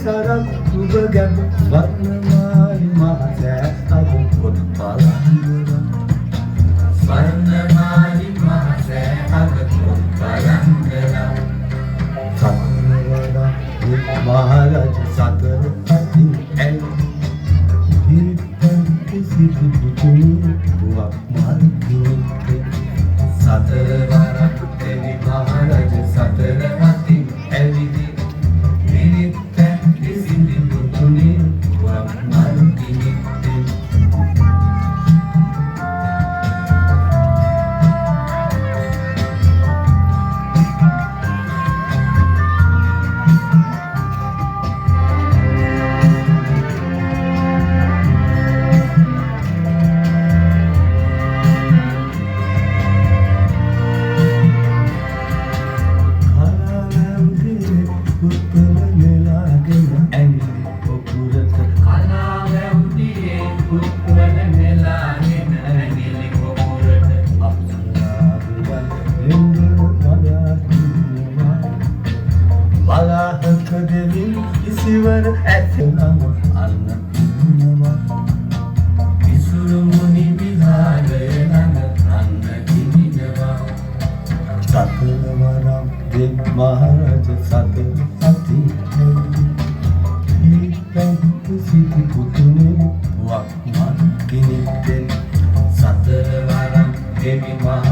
සරක් උඹ ගැඹ වර්ණමාලි මහසෑ අද පොත් බලන්දරම් ස්වර්ණමාලි මහසෑ අද පොත් බලන්දරම් සතරවරම් මහරජ සතර අතින් ඇල් හිරිතන් කිසිදු පුතුනි බුවක් මල් කිනිත්තේ සතරවරක් දෙවි මහරජ සතර අතින් ඇවිදි විරිත්තැන් කිසිදු පුතුනි බුවක් මල් කිනිත්තේ බලාහක දෙවින් ඉසිවර ඇතනම අන්න ඉන්නවා විසුරු මුනි විහාරය ළඟ අන්න කිනිනවා සතරවරම් දෙව් මහරජ සතර අතින් හිරිතන් කිසිදු පුතුනි බුවක් මල් කිනිත්තේ සතරවරක් දෙවි මහරජ